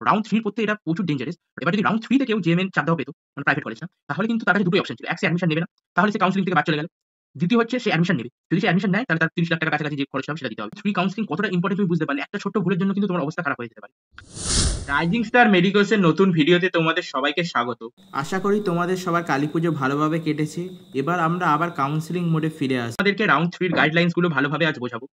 Round 3 পড়তে এটা প্রচুর ডেঞ্জারাস। এবার যদি রাউন্ড 3 তে কেউ জেএমএন চাপ দেওয়া পেত, মানে প্রাইভেট কলেজ না, তাহলে কিন্তু তার কাছে দুটোই অপশন ছিল। এক, সে অ্যাডমিশন নেবে না, তাহলে সে কাউন্সেলিং থেকে বাদ চলে গেল। দ্বিতীয় হচ্ছে সে অ্যাডমিশন নেবে। যদি সে অ্যাডমিশন নেয় তাহলে তার 30 লাখ টাকার কাছাকাছি যে খরচ হবে সেটা দিতে হবে। ফ্রি কাউন্সেলিং কতটা ইম্পর্টেন্ট তুমি বুঝতে পারলে। একটা ছোট্ট ভুলের জন্য কিন্তু তোমার অবস্থা খারাপ হয়ে যেতে পারে। রাইজিং স্টার মেডিকোসের নতুন ভিডিওতে তোমাদের সবাইকে স্বাগত। আশা করি তোমাদের সবার কালীপুজো ভালোভাবে কেটেছে। এবার আমরা আবার কাউন্সেলিং মোডে ফিরে আসি। আমাদেরকে রাউন্ড 3 এর গাইডলাইনস গুলো ভালোভাবে আজ বোঝাবো।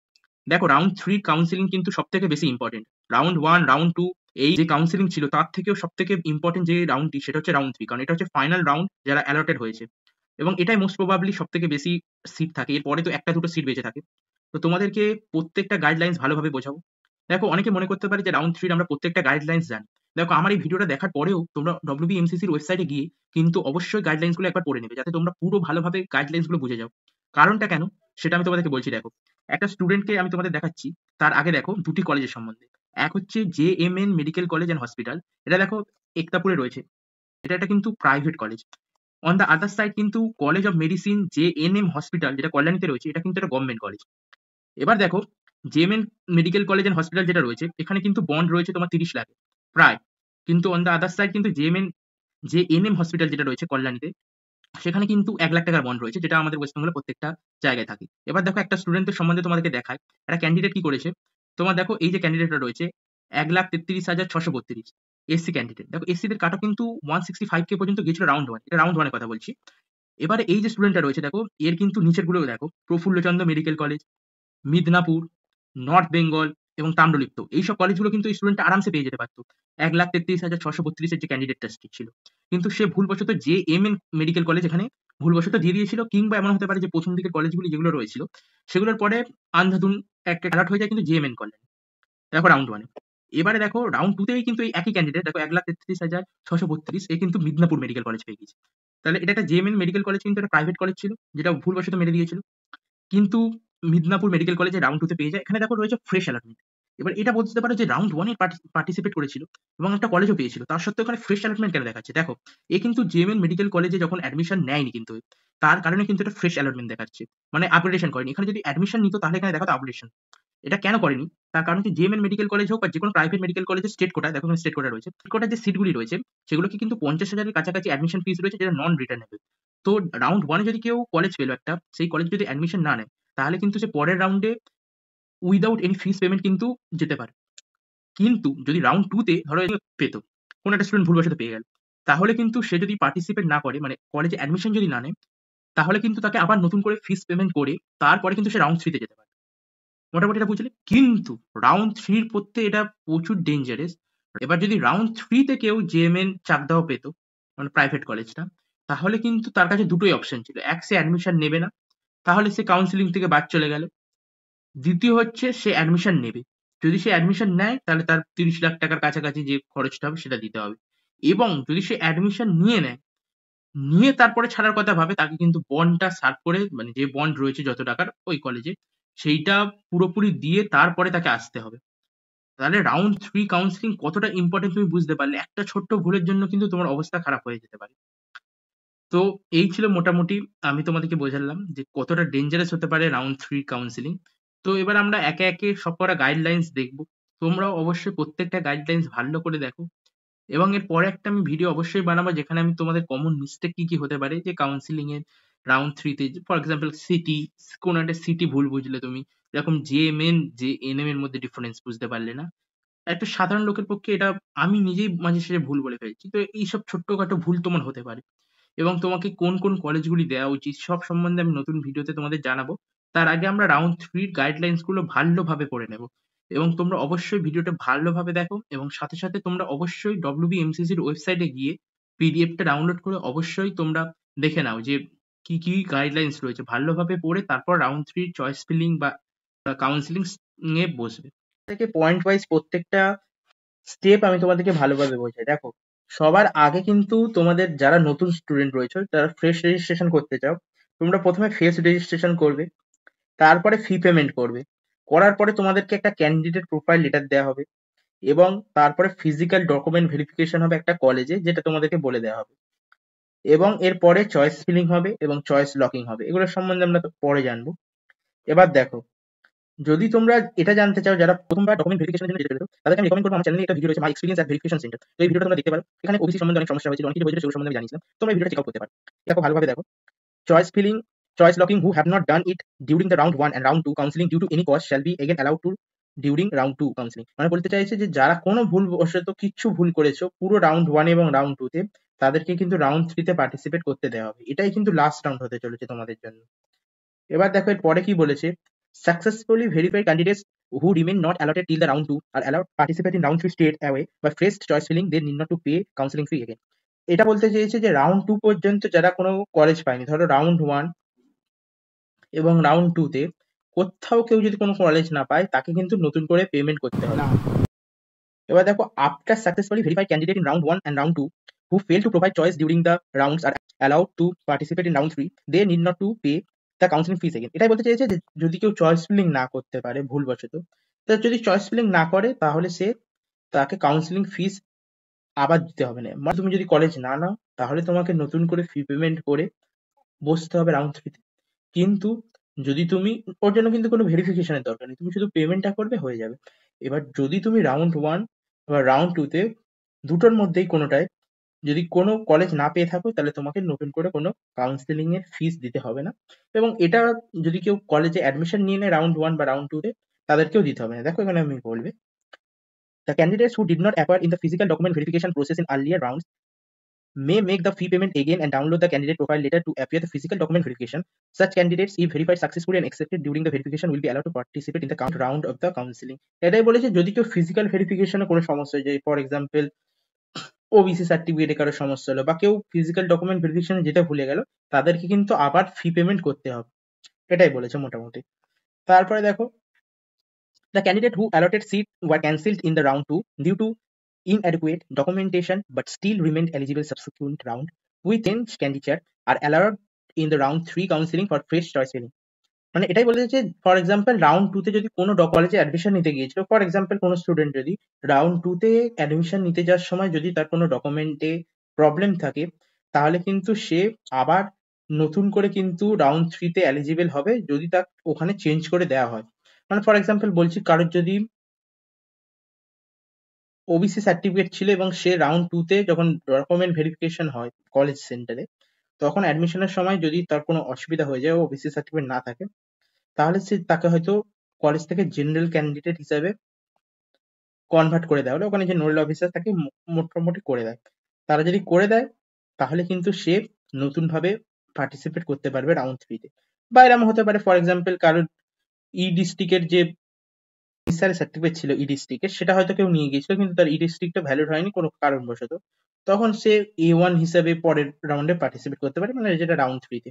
দেখো, রাউন্ড 3 কাউন্সেলিং কিন্তু সবথেকে বেশি ইম্পর্টেন্ট। রাউন্ড 1, রাউন্ড 2 এই যে কাউন্সেলিং ছিল তার থেকেও সবথেকে ইম্পর্টেন্ট যে রাউন্ডটি সেটা হচ্ছে রাউন্ড 3, কারণ এটা হচ্ছে ফাইনাল রাউন্ড যারা অ্যালটেড হয়েছে এবং এটাই মোস্ট প্রবাবলি সবথেকে বেশি সিট থাকে। এরপরে তো একটা দুটো সিট বেঁচে থাকে। তো তোমাদেরকে প্রত্যেকটা গাইডলাইনস ভালোভাবে বোঝাবো। দেখো, অনেকে মনে করতে পারে যে রাউন্ড 3 আমরা প্রত্যেকটা গাইডলাইনস জানি। দেখো, আমার এই ভিডিওটা দেখার পরেও তোমরা WBMCCর ওয়েবসাইটে গিয়ে কিন্তু অবশ্যই গাইডলাইনস গুলো একবার পড়ে নেবে, যাতে তোমরা পুরো ভালোভাবে গাইডলাইনস গুলো বুঝে যাও। কারণটা কেন সেটা আমি তোমাদেরকে বলছি। দেখো, একটা স্টুডেন্টকে আমি তোমাদের দেখাচ্ছি। তার আগে দেখো দুটি কলেজের সম্বন্ধে। এক হচ্ছে JMN medical college and hospital. এটা দেখো একতাপুরে রয়েছে। এটা একটা কিন্তু private college. On the other side কিন্তু college of medicine JNM hospital, যেটা কল্যাণীতে রয়েছে, এটা কিন্তু একটা গভর্নমেন্ট কলেজ। এবার দেখো, জেএমএন মেডিকেল কলেজ অ্যান্ড হসপিটাল যেটা রয়েছে, এখানে কিন্তু বন্ড রয়েছে তোমার 30 লাখের প্রায়। কিন্তু অন দ্য আদার সাইড কিন্তু জেএনএম হসপিটাল যেটা রয়েছে কল্যাণীতে, সেখানে কিন্তু 1 লাখ টাকার বন্ড রয়েছে, যেটা আমাদের ওয়েস্ট বেঙ্গলে প্রত্যেকটা জায়গায় থাকে। এবার দেখো, একটা স্টুডেন্টের সম্বন্ধে তোমাদেরকে দেখায়। একটা ক্যান্ডিডেট কি করেছে, তোমার দেখো এই যে ক্যান্ডিডেটটা রয়েছে 1,33,632 এসসি ক্যান্ডিডেট। দেখো, এসসিদের কাট অফ কিন্তু 165K পর্যন্ত গিয়েছিল রাউন্ড 1। এটা রাউন্ড 1 এর কথা বলছি। এবারে এই যে স্টুডেন্টটা রয়েছে, দেখো এর কিন্তু নিচের গুলো দেখো, Prafullachandra medical college, Midnapore, north Bengal এবং তাম্রলিপ্ত, এইসব কলেজগুলো কিন্তু এই স্টুডেন্টটা আরামসে পেয়ে যেতে পারতো 1,33,632 যে ক্যান্ডিডেটটা ছিল। কিন্তু সে ভুলবশত জেএমএন মেডিকেল কলেজ এখানে ভুলবশত দিয়ে দিয়েছিল, কিংবা এমন হতে পারে যে প্রথম দিকের কলেজগুলি যেগুলো রয়েছিল সেগুলোর পরে আন্ধাধুন একটা অ্যালার্ট হয়ে যায় কিন্তু জেএমএন কলেজ। দেখো রাউন্ড 1 এবারে দেখো রাউন্ড 2 তেই কিন্তু এই একই ক্যান্ডিডেট, দেখো 1,33,632 এ কিন্তু মিদনাপুর মেডিকেল কলেজ পেয়ে গেছে। তাহলে এটা একটা জেএমএন মেডিকেল কলেজ কিন্তু একটা প্রাইভেট কলেজ ছিল, যেটা ভুলবশত মেরে দিয়েছিল। কিন্তু মিদনাপুর মেডিকেল কলেজে রাউন্ড 2 তে পেয়ে যায়। এখানে দেখো রয়েছে ফ্রেশ অ্যালটমেন্ট। এবার এটা বলতে পারো যে রাউন্ড 1 এ পার্টিসিপেট করেছিল এবং একটা কলেজও পেয়েছিল। তার সত্ত্বেও এখানে ফ্রেশ অ্যালটমেন্ট কেন দেখাচ্ছে? দেখো, এ কিন্তু জেএমএন মেডিকেল কলেজে যখন অ্যাডমিশন নেয়নি কিন্তু তার কারণে কিন্তু এটা ফ্রেশ অ্যালটমেন্ট দেখাচ্ছে। মানে আপগ্রেডেশন করেনি। এখানে যদি অ্যাডমিশন নিত তাহলে এখানে দেখাতো আপগ্রেডেশন। এটা কেন করেনি? তার কারণ হচ্ছে জেএমএন মেডিকেল কলেজ হোক বা যেকোনো প্রাইভেট মেডিকেল কলেজের স্টেট কোটা, দেখো স্টেট কোটা রয়েছে। স্টেট কোটার যে সিটগুলি রয়েছে সেগুলোকে কিন্তু 50,000 এর কাছাকাছি অ্যাডমিশন ফিস রয়েছে, যেটা নন রিটার্নেবল। তো রাউন্ড 1 এ যদি কেউ কলেজ পেলো একটা, সেই কলেজ যদি অ্যাডমিশন না নেয়, তাহলে কিন্তু সে পরের রাউন্ডে উইদাউট এনি ফিস পেমেন্ট কিন্তু যেতে পারে। কিন্তু যদি রাউন্ড 2 তে ধরো পেতো, কোনো একটা স্টুডেন্ট ভুলবশত পেয়ে গেল, তাহলে কিন্তু সে যদি পার্টিসিপেট না করে, মানে কলেজে অ্যাডমিশন যদি না নেয়, তাহলে কিন্তু তাকে আবার নতুন করে ফিস পেমেন্ট করে তারপরে কিন্তু সে রাউন্ড 3 তে যেতে পারে। মোটামুটি এটা বুঝলে? কিন্তু রাউন্ড 3 এর পড়তে এটা প্রচুর ডেঞ্জারাস। এবার যদি রাউন্ড 3 তে কেউ জেএমএন চাপ দেওয়া পেত, মানে প্রাইভেট কলেজটা, তাহলে কিন্তু তার কাছে দুটোই অপশন ছিল। এক, সে অ্যাডমিশন নেবে না, তাহলে সে কাউন্সেলিং থেকে বাদ চলে গেল। দ্বিতীয় হচ্ছে সে অ্যাডমিশন নেবে। যদি সে অ্যাডমিশন নেয় তাহলে তার 30 লাখ টাকার কাছাকাছি যে খরচটা হবে সেটা দিতে হবে। এবং যদি সে অ্যাডমিশন নিয়ে নেয়, নিয়ে তারপরে ছাড়ার কথা ভাবে, তাকে কিন্তু বন্ডটা সার্ভ করে, মানে যে বন্ড রয়েছে যত টাকার ওই কলেজে, সেইটা পুরোপুরি দিয়ে তারপরে তাকে আসতে হবে। তাহলে রাউন্ড 3 কাউন্সেলিং কতটা ইম্পর্টেন্ট তুমি বুঝতে পারলে। একটা ছোট্ট ভুলের জন্য কিন্তু তোমার অবস্থা খারাপ হয়ে যেতে পারে। তো এই ছিল মোটামুটি, আমি তোমাদেরকে বোঝালাম যে কতটা ডেঞ্জারাস হতে পারে রাউন্ড 3 কাউন্সেলিং। তো এবার আমরা একে একে সবকটা গাইডলাইনস দেখব। তোমরাও অবশ্যই প্রত্যেকটা গাইডলাইনস ভালো করে দেখো এবং এর পরে একটা আমি ভিডিও অবশ্যই বানাবো, যেখানে আমি তোমাদের কমন মিস্টেক কি কি হতে পারে যে কাউন্সেলিং এর রাউন্ড 3 তে। ফর এক্সাম্পল সিটি, কোন একটা সিটি ভুল বুঝলে তুমি, এরকম জেএমএন জেএনএম এর মধ্যে ডিফারেন্স বুঝতে পারলে না। একটা সাধারণ লোকের পক্ষে এটা আমি নিজেই মাঝে সাঝে ভুল বলে ফেলছি। তো এইসব ছোট্টখাটো ভুল তোমার হতে পারে এবং তোমাকে কোন কোন কলেজগুলি দেওয়া উচিত সব সম্বন্ধে আমি নতুন ভিডিওতে তোমাদের জানাবো। তার আগে আমরা রাউন্ড 3 গাইডলাইনস গুলো ভালোভাবে পড়ে নেব এবং তোমরা অবশ্যই ভিডিওটা ভালোভাবে দেখো এবং সাথে সাথে তোমরা অবশ্যই WBMCCর ওয়েবসাইটে গিয়ে পিডিএফটা ডাউনলোড করে অবশ্যই তোমরা দেখে নাও যে কি কি গাইডলাইনস রয়েছে। ভালোভাবে পড়ে তারপর রাউন্ড 3 চয়েস ফিলিং বা কাউন্সেলিং এ বসবে। থেকে পয়েন্ট ওয়াইজ প্রত্যেকটা স্টেপ আমি তোমাদেরকে ভালোভাবে বোঝাই। দেখো, সবার আগে কিন্তু তোমাদের যারা নতুন স্টুডেন্ট রয়েছে, যারা ফ্রেশ রেজিস্ট্রেশন করতে চাও, তোমরা প্রথমে ফেস রেজিস্ট্রেশন করবে, তারপরে ফি পেমেন্ট করবে। করার পরে তোমাদেরকে একটা ক্যান্ডিডেট প্রোফাইল লেটার দেওয়া হবে এবং তারপরে ফিজিক্যাল ডকুমেন্ট ভেরিফিকেশন হবে একটা কলেজে, যেটা তোমাদেরকে বলে দেওয়া হবে। এবং এরপরে চয়েস ফিলিং হবে এবং চয়েস লকিং হবে। এগুলোর সম্বন্ধে আমরা তো পরে জানবো। এবার দেখো, যদি তোমরা এটা জানতে চাও যারা প্রথমবার ডকুমেন্ট ভেরিফিকেশনের জন্য যেতে পেরেছো, তাদেরকে আমি রেকমেন্ড করবো আমার চ্যানেলে একটা ভিডিও রয়েছে মাই এক্সপিরিয়েন্স অ্যাট ভেরিফিকেশন সেন্টার। তো এই ভিডিওটা তোমরা দেখতে পারো। এখানে ওবিসি সম্বন্ধে অনেক সমস্যা হয়েছিল, অনেক কিছু হয়েছিল সেগুলো সম্বন্ধে আমি জানিয়েছিলাম। তোমরা এই ভিডিওটা চেক আউট করতে পারো। দেখো ভালোভাবে দেখো। Choice filling, choice locking who have not done it during the round 1 and round 2 counseling due to any cause shall be again allowed to during round 2 counseling। মানে বলতে চাইছে যে যারা কোনো ভুলবশত কিচ্ছু ভুল করেছো পুরো রাউন্ড 1 এবং রাউন্ড 2 তে, তাদেরকে কিন্তু রাউন্ড 3 তে পার্টিসিপেট করতে দেওয়া হবে। এটাই কিন্তু লাস্ট রাউন্ড হতে চলেছে তোমাদের জন্য। এবার দেখো এর পরে কি বলেছে, successfully verified candidates who remain not allotted till the round 2 are allowed to participate in round 3 straight away by fresh choice filling, they need not to pay counseling fee again। এটা বলতে চেয়েছে যে রাউন্ড 2 পর্যন্ত যারা কোনো college পায়নি, ধরো round 1 এবং রাউন্ড 2 তে কোথাও কেউ যদি কোনো কলেজ না পায়, তাকে কিন্তু নতুন করে পেমেন্ট করতে হবে। এবার দেখো, after successfully verified candidate in round 1 and round 2 who fail to provide choice during the rounds are allowed to participate in round 3, they need not to pay the counseling fees again। এটাই বলতে চেয়েছে যে যদি কেউ choice filling না করতে পারে ভুলবশত, তো যদি চয়েস ফিলিং না করে তাহলে তাকে কাউন্সিলিং ফিস আবার দিতে হবে না। মানে তুমি যদি কলেজ না নাও তাহলে তোমাকে নতুন করে ফি পেমেন্ট করে বসতে হবে রাউন্ড 3 তে। কিন্তু যদি তুমি, ওর জন্য কিন্তু কোনো ভেরিফিকেশনের দরকার নেই, তুমি শুধু পেমেন্টটা করবে হয়ে যাবে। এবার যদি তুমি রাউন্ড 1 বা রাউন্ড 2 তে দুটোর মধ্যেই কোনোটায় যদি কোনো কলেজ না পেয়ে থাকো, তাহলে তোমাকে নতুন করে কোনো কাউন্সেলিং এর ফিস দিতে হবে না। এবং এটা যদি কেউ কলেজে অ্যাডমিশন নিয়ে নেয় রাউন্ড 1 বা রাউন্ড 2 তে, তাদেরকেও দিতে হবে না। দেখো এখানে আমি বলবে, the candidates who did not appear in the physical document verification process in earlier rounds may make the fee payment again and download the candidate profile later to appear the physical document verification. Such candidates, if verified successfully and accepted during the verification, will be allowed to participate in the count round of the counseling। এটাই বলেছে যদি কেউ physical ভেরিফিকেশনে কোনো সমস্যা হয়, যে for example OBC সার্টিফিকেটে কারো সমস্যা হলো বা কেউ ফিজিক্যাল ডকুমেন্ট ভেরিফিকেশনে যেতে ভুলে গেল, তাদেরকে কিন্তু আবার ফি পেমেন্ট করতে হবে। এটাই বলেছে মোটামুটি। তারপরে দেখো, the candidate who allotted seat were cancelled in the round 2 due to inadequate documentation but still remained eligible subsequent round with changed candidature are allowed in the round 3 counseling for fresh choice filling। মানে এটাই বলেছে যে for example round 2 তে যদি কোনো কলেজে admission নিতে গিয়েছিল, ফর এক্সাম্পল কোনো স্টুডেন্ট যদি রাউন্ড 2 তে অ্যাডমিশন নিতে যাওয়ার সময় যদি তার কোনো ডকুমেন্টে প্রবলেম থাকে, তাহলে কিন্তু সে আবার নতুন করে কিন্তু রাউন্ড 3 তে এলিজিবল হবে যদি তার ওখানে চেঞ্জ করে দেওয়া হয়। মানে ফর এক্সাম্পল বলছি, কারোর যদি ওবিসি সার্টিফিকেট ছিল এবং সে রাউন্ড 2 তে যখন ডকুমেন্ট ভেরিফিকেশন হয় কলেজ সেন্টারে, তখন অ্যাডমিশনের সময় যদি তার কোনো অসুবিধা হয়ে যায়, ওবিসি সার্টিফিকেট না থাকে, তাহলে তাকে হয়তো কলেজ থেকে জেনারেল ক্যান্ডিডেট হিসাবে কনভার্ট করে দেওয়া হলো। ওখানে যে নোডাল অফিসার তাকে মোটামুটি করে দেয়। তারা যদি করে দেয় তাহলে কিন্তু সে নতুনভাবে পার্টিসিপেট করতে পারবে রাউন্ড 3 তে। বা এরকম হতে পারে ফর এক্সাম্পল কারোর ডিস্ট্রিক্টের যে অফিসারের সার্টিফিকেট ছিল ডিস্ট্রিক্টের, সেটা হয়তো কেউ নিয়ে গিয়েছিল কিন্তু তার ডিস্ট্রিক্টটা ভ্যালিড হয়নি কোনো কারণবশত। তখন সে A1 হিসাবে পরের রাউন্ডে পার্টিসিপেট করতে পারে, মানে যেটা রাউন্ড 3 তে।